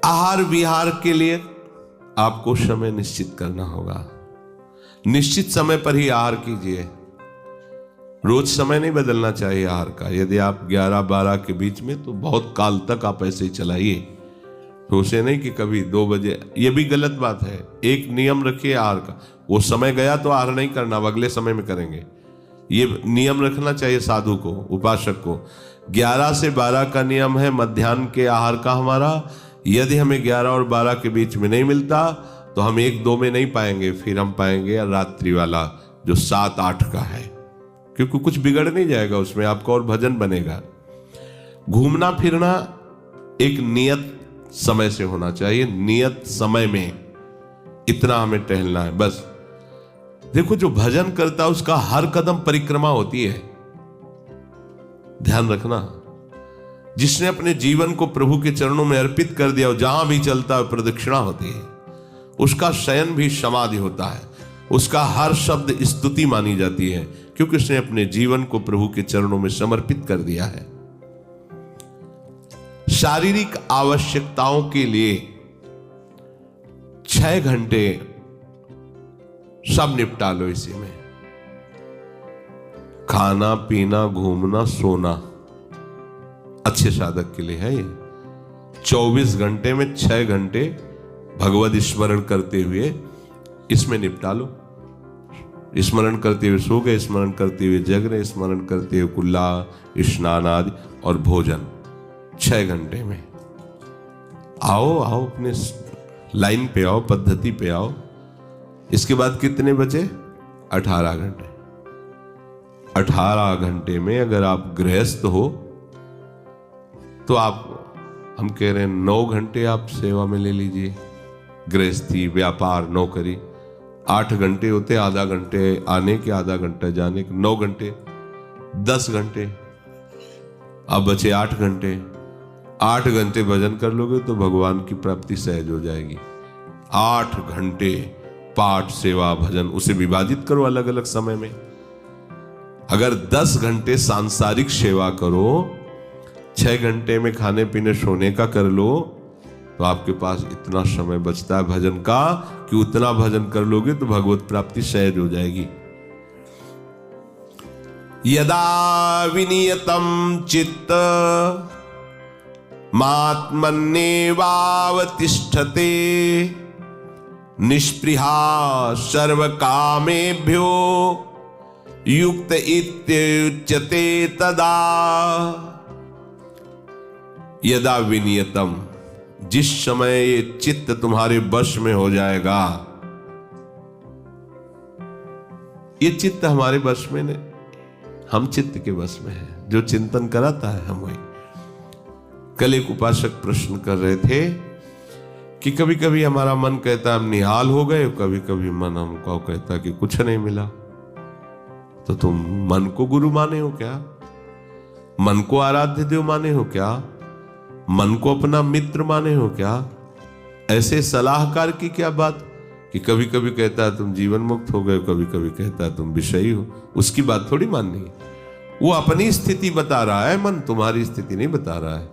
आहार विहार के लिए आपको समय निश्चित करना होगा। निश्चित समय पर ही आहार कीजिए। रोज समय नहीं बदलना चाहिए आहार का। यदि आप 11-12 के बीच में, तो बहुत काल तक आप ऐसे ही चलाइए। तो उसे नहीं कि कभी 2 बजे, ये भी गलत बात है। एक नियम रखिए आहार का। वो समय गया तो आहार नहीं करना, अब अगले समय में करेंगे। ये नियम रखना चाहिए साधु को, उपासक को। 11 से 12 का नियम है मध्याह्न के आहार का हमारा। यदि हमें 11 और 12 के बीच में नहीं मिलता तो हम 1-2 में नहीं पाएंगे, फिर हम पाएंगे रात्रि वाला जो 7-8 का है, क्योंकि कुछ बिगड़ नहीं जाएगा उसमें, आपका और भजन बनेगा। घूमना फिरना एक नियत समय से होना चाहिए। नियत समय में इतना हमें टहलना है बस। देखो, जो भजन करता है उसका हर कदम परिक्रमा होती है, ध्यान रखना। जिसने अपने जीवन को प्रभु के चरणों में अर्पित कर दिया, जहां भी चलता है प्रदक्षिणा होती है। उसका शयन भी समाधि होता है, उसका हर शब्द स्तुति मानी जाती है, क्योंकि उसने अपने जीवन को प्रभु के चरणों में समर्पित कर दिया है। शारीरिक आवश्यकताओं के लिए 6 घंटे सब निपटा लो इसी में। खाना पीना घूमना सोना अच्छे साधक के लिए है ये। 24 घंटे में 6 घंटे भगवद स्मरण करते हुए इसमें निपटा लो। स्मरण करते हुए सो गए, स्मरण करते हुए जग रहे, स्मरण करते हुए कुल्ला, स्नान आदि और भोजन 6 घंटे में। आओ अपने लाइन पे आओ, पद्धति पे आओ। इसके बाद कितने बचे? 18 घंटे। 18 घंटे में अगर आप गृहस्थ हो तो हम कह रहे हैं 9 घंटे आप सेवा में ले लीजिए। गृहस्थी, व्यापार, नौकरी 8 घंटे होते, आधा घंटे आने के, आधा घंटा जाने के, 9 घंटे, 10 घंटे। अब बचे 8 घंटे। 8 घंटे भजन कर लोगे तो भगवान की प्राप्ति सहज हो जाएगी। 8 घंटे पाठ, सेवा, भजन, उसे विभाजित करो अलग अलग समय में। अगर 10 घंटे सांसारिक सेवा करो, 6 घंटे में खाने पीने सोने का कर लो, तो आपके पास इतना समय बचता है भजन का कि उतना भजन कर लोगे तो भगवत प्राप्ति सहज हो जाएगी। यदा विनियतम चित्त मात्मन्येवावतिष्ठते निष्पृहा सर्व कामेभ्यो युक्त इत्युच्यते तदा। यदा विनियतम, जिस समय ये चित्त तुम्हारे वश में हो जाएगा। ये चित्त हमारे वश में नहीं, हम चित्त के वश में है। जो चिंतन कराता है हम वही। कल एक उपासक प्रश्न कर रहे थे कि कभी कभी हमारा मन कहता हम निहाल हो गए, कभी कभी मन हमको कहता कि कुछ नहीं मिला। तो तुम मन को गुरु माने हो क्या? मन को आराध्य देव माने हो क्या? मन को अपना मित्र माने हो क्या? ऐसे सलाहकार की क्या बात कि कभी कभी कहता है तुम जीवन मुक्त हो गए, कभी कभी कहता है तुम विषयी हो। उसकी बात थोड़ी माननी है। वो अपनी स्थिति बता रहा है, मन तुम्हारी स्थिति नहीं बता रहा है।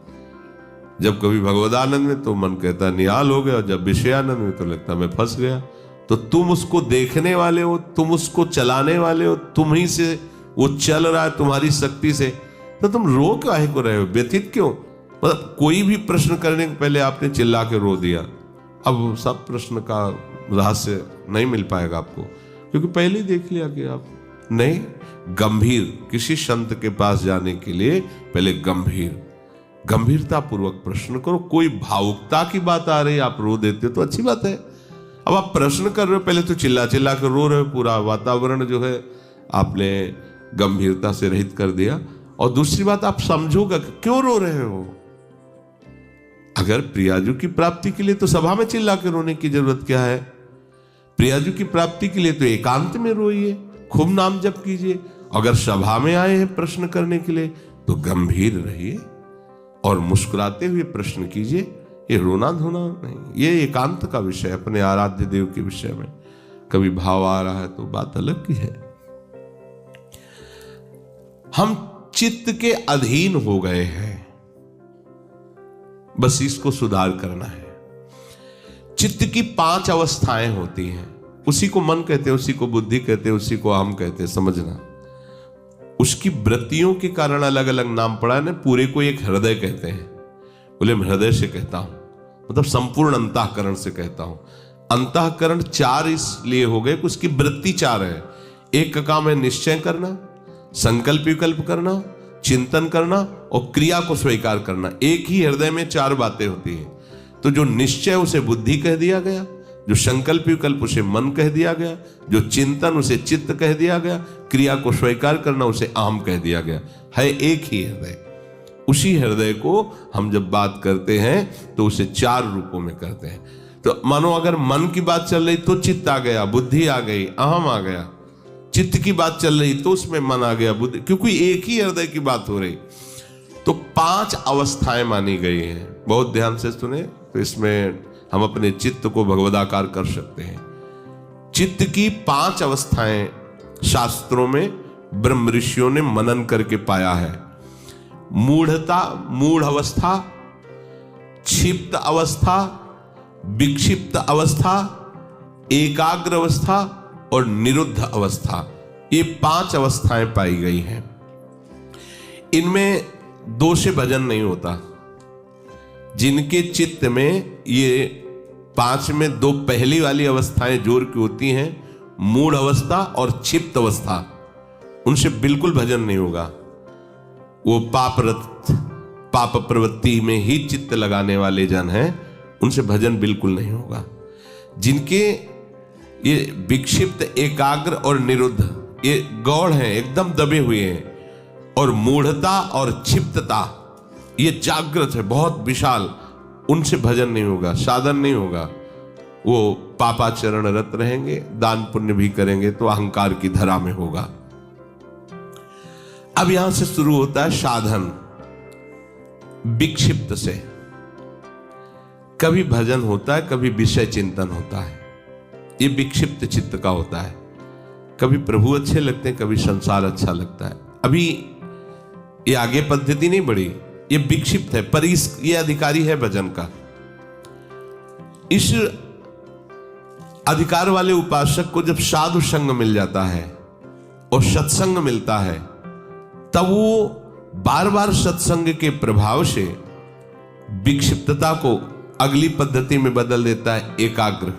जब कभी भगवदानंद में तो मन कहता है निहाल हो गया, और जब विषयानंद में तो लगता मैं फंस गया। तो तुम उसको देखने वाले हो, तुम उसको चलाने वाले हो, तुम ही से वो चल रहा है तुम्हारी शक्ति से। तो तुम रो काहे को रहे हो, व्यथित क्यों? मतलब कोई भी प्रश्न करने के पहले आपने चिल्ला के रो दिया। अब सब प्रश्न का रहस्य नहीं मिल पाएगा आपको, क्योंकि पहले ही देख लिया कि आप नहीं। गंभीर, किसी संत के पास जाने के लिए पहले गंभीरता पूर्वक प्रश्न करो। कोई भावुकता की बात आ रही है, आप रो देते हो तो अच्छी बात है। अब आप प्रश्न कर रहे हो, पहले तो चिल्ला चिल्ला कर रो रहे हो, पूरा वातावरण जो है आपने गंभीरता से रहित कर दिया। और दूसरी बात, आप समझोगा कि क्यों रो रहे हो। अगर प्रियाजू की प्राप्ति के लिए तो सभा में चिल्ला के रोने की जरूरत क्या है? प्रियाजू की प्राप्ति के लिए तो एकांत में रोइए, खूब नाम जप कीजिए। अगर सभा में आए हैं प्रश्न करने के लिए तो गंभीर रहिए और मुस्कुराते हुए प्रश्न कीजिए। ये रोना धोना नहीं, ये एकांत का विषय, अपने आराध्य देव के विषय में। कभी भाव आ रहा है तो बात अलग की है। हम चित्त के अधीन हो गए हैं, बस इसको सुधार करना है। चित्त की 5 अवस्थाएं होती हैं। उसी को मन कहते हैं, उसी को बुद्धि कहते हैं, उसी को अहम कहते हैं, समझना। उसकी वृत्तियों के कारण अलग अलग नाम पड़ा है ना। पूरे को एक हृदय कहते हैं। बोले मैं हृदय से कहता हूं, मतलब संपूर्ण अंतःकरण से कहता हूं। अंतःकरण 4 इसलिए हो गए कि उसकी वृत्ति 4 है। एक का काम है निश्चय करना, संकल्प विकल्प करना, चिंतन करना और क्रिया को स्वीकार करना। एक ही हृदय में 4 बातें होती हैं। तो जो निश्चय उसे बुद्धि कह दिया गया, जो संकल्प विकल्प उसे मन कह दिया गया, जो चिंतन उसे चित्त कह दिया गया, क्रिया को स्वीकार करना उसे अहम कह दिया गया। है एक ही हृदय। उसी हृदय को हम जब बात करते हैं तो उसे 4 रूपों में करते हैं। तो मानो अगर मन की बात चल रही तो चित्त आ गया, बुद्धि आ गई, अहम आ गया। चित्त की बात चल रही तो उसमें मन आ गया, बुद्धि, क्योंकि एक ही हृदय की बात हो रही। तो 5 अवस्थाएं मानी गई हैं। बहुत ध्यान से सुने तो इसमें हम अपने चित्त को भगवदाकार कर सकते हैं। चित्त की 5 अवस्थाएं शास्त्रों में ब्रह्म ऋषियों ने मनन करके पाया है। मूढ़ता, मूढ़ अवस्था, क्षिप्त अवस्था, विक्षिप्त अवस्था, एकाग्र अवस्था और निरुद्ध अवस्था, ये 5 अवस्थाएं पाई गई हैं। इनमें 2 से भजन नहीं होता। जिनके चित्त में ये 5 में 2 पहली वाली अवस्थाएं जोर की होती हैं, मूढ़ अवस्था और क्षिप्त अवस्था, उनसे बिल्कुल भजन नहीं होगा। वो पाप प्रवृत्ति में ही चित्त लगाने वाले जन हैं, उनसे भजन बिल्कुल नहीं होगा। जिनके ये विक्षिप्त, एकाग्र और निरुद्ध ये गौड़ हैं, एकदम दबे हुए हैं, और मूढ़ता और क्षिप्तता ये जागृत है, बहुत विशाल, उनसे भजन नहीं होगा, साधन नहीं होगा। वो पापाचरण रत रहेंगे, दान पुण्य भी करेंगे तो अहंकार की धरा में होगा। अब यहां से शुरू होता है साधन। विक्षिप्त से कभी भजन होता है, कभी विषय चिंतन होता है। ये विक्षिप्त चित्त का होता है। कभी प्रभु अच्छे लगते हैं, कभी संसार अच्छा लगता है। अभी ये आगे पद्धति नहीं बढ़ी, ये विक्षिप्त है, पर ये अधिकारी है भजन का। इस अधिकार वाले उपासक को जब साधु संग मिल जाता है और सत्संग मिलता है, तब वो बार बार सत्संग के प्रभाव से विक्षिप्तता को अगली पद्धति में बदल देता है, एकाग्र।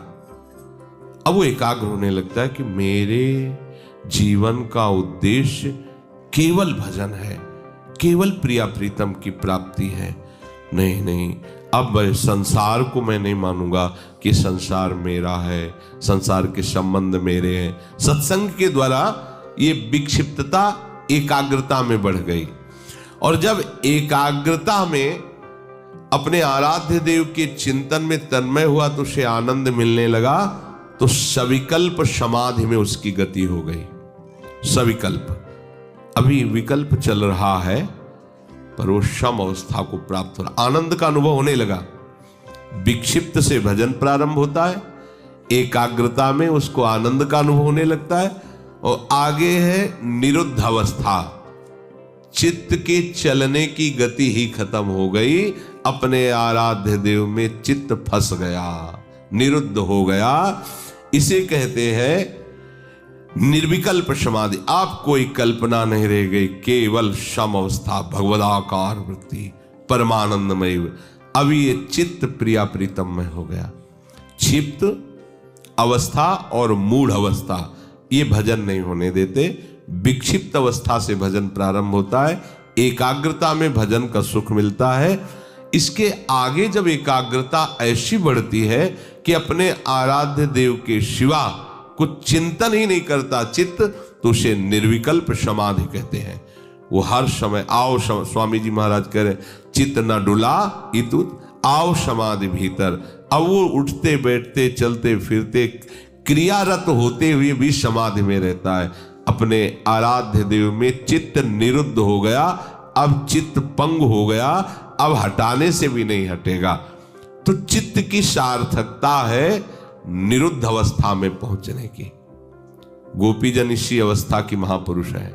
अब वो एकाग्र होने लगता है कि मेरे जीवन का उद्देश्य केवल भजन है, केवल प्रिया प्रीतम की प्राप्ति है। नहीं, अब संसार को मैं नहीं मानूंगा कि संसार मेरा है, संसार के संबंध मेरे हैं। सत्संग के द्वारा ये विक्षिप्तता एकाग्रता में बढ़ गई, और जब एकाग्रता में अपने आराध्य देव के चिंतन में तन्मय हुआ तो उसे आनंद मिलने लगा, तो सविकल्प समाधि में उसकी गति हो गई। सविकल्प, अभी विकल्प चल रहा है पर वो सम अवस्था को प्राप्त हो रहा, आनंद का अनुभव होने लगा। विक्षिप्त से भजन प्रारंभ होता है, एकाग्रता में उसको आनंद का अनुभव होने लगता है, और आगे है निरुद्ध अवस्था। चित्त के चलने की गति ही खत्म हो गई, अपने आराध्य देव में चित्त फंस गया, निरुद्ध हो गया। इसे कहते हैं निर्विकल्प समाधि। आप कोई कल्पना नहीं रह गई, केवल सम अवस्था, भगवदाकार वृत्ति, परमानंदमय। अभी ये चित्त प्रिया प्रीतम में हो गया। क्षिप्त अवस्था और मूढ़ अवस्था ये भजन नहीं होने देते। विक्षिप्त अवस्था से भजन प्रारंभ होता है, एकाग्रता में भजन का सुख मिलता है। इसके आगे जब एकाग्रता ऐसी बढ़ती है कि अपने आराध्य देव के सिवा कुछ चिंतन ही नहीं करता चित्त, तो उसे निर्विकल्प समाधि कहते हैं। वो हर समय आओ, स्वामी जी महाराज कह रहे, चित्त न डुला इतुत आओ समाधि भीतर। अब वो उठते बैठते चलते फिरते क्रियारत होते हुए भी समाधि में रहता है। अपने आराध्य देव में चित्त निरुद्ध हो गया, अब चित्त पंग हो गया, अब हटाने से भी नहीं हटेगा। तो चित्त की सार्थकता है निरुद्ध अवस्था में पहुंचने की। गोपीजन इसी अवस्था की महापुरुष है।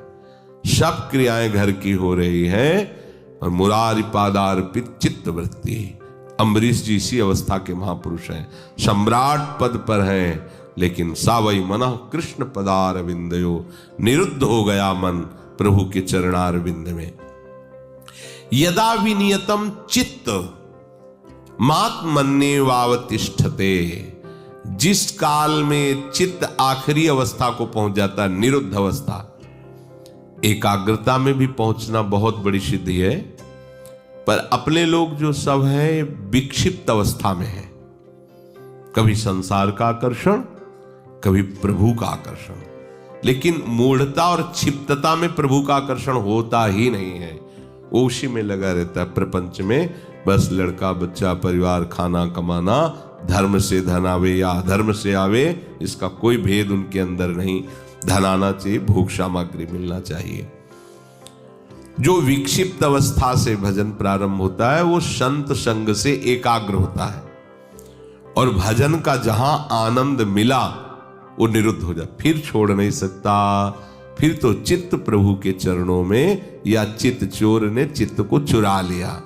सब क्रियाएं घर की हो रही हैं और मुरारी पादार्पित चित्त वृत्ति, अम्बरीश जी इसी अवस्था के महापुरुष हैं, सम्राट पद पर हैं, लेकिन सावई मनः कृष्ण पदार विंदयो, निरुद्ध हो गया मन प्रभु के चरणार विंद में। यदा विनियतम चित्त मात्मन्ये वावतिष्ठते, जिस काल में चित्त आखिरी अवस्था को पहुंच जाता है, निरुद्ध अवस्था, एकाग्रता में भी पहुंचना बहुत बड़ी सिद्धि है, पर अपने लोग जो सब हैं विक्षिप्त अवस्था में है, कभी संसार का आकर्षण, कभी प्रभु का आकर्षण, लेकिन मूढ़ता और क्षिप्तता में प्रभु का आकर्षण होता ही नहीं है। वो उसी में लगा रहता है प्रपंच में, बस लड़का बच्चा परिवार खाना कमाना, धर्म से धन आवे या अधर्म से आवे, इसका कोई भेद उनके अंदर नहीं। धन आना चाहिए, भोग सामग्री मिलना चाहिए। जो विक्षिप्त अवस्था से भजन प्रारंभ होता है वो संत संग से एकाग्र होता है, और भजन का जहां आनंद मिला वो निरुद्ध हो जाता, फिर छोड़ नहीं सकता। फिर तो चित्त प्रभु के चरणों में, या चित्त चोर ने चित्त को चुरा लिया।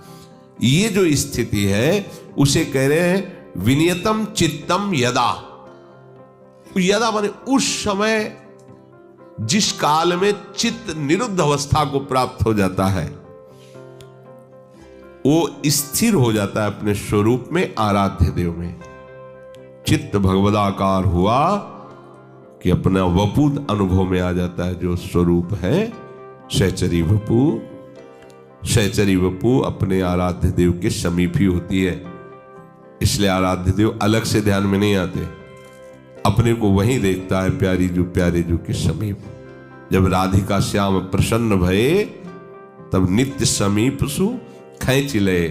ये जो स्थिति है उसे कह रहे हैं विनियतम चित्तम यदा। यदा माने उस समय, जिस काल में चित्त निरुद्ध अवस्था को प्राप्त हो जाता है, वो स्थिर हो जाता है अपने स्वरूप में, आराध्य देव में। चित्त भगवदाकार हुआ कि अपना वपु अनुभव में आ जाता है, जो स्वरूप है सहचरी वपु। सहचरी वपु अपने आराध्य देव के समीप ही होती है, इसलिए आराध्य देव अलग से ध्यान में नहीं आते, अपने को वहीं देखता है प्यारी जो प्यारे जो के समीप। जब राधिका श्याम प्रसन्न भये, तब नित्य समीप सु खैंच ले,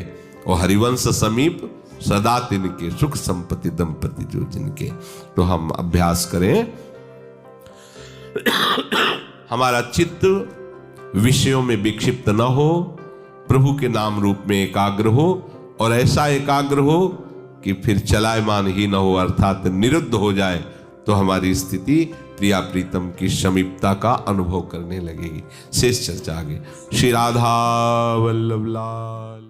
और हरिवंश समीप सदा तिनके, सुख संपत्ति दंपति जो जिनके। तो हम अभ्यास करें, हमारा चित्त विषयों में विक्षिप्त न हो, प्रभु के नाम रूप में एकाग्र हो, और ऐसा एकाग्र हो कि फिर चलायमान ही न हो, अर्थात निरुद्ध हो जाए, तो हमारी स्थिति प्रिया प्रीतम की समीपता का अनुभव करने लगेगी। शेष चर्चा आगे। श्री राधा वल्लभ लाल।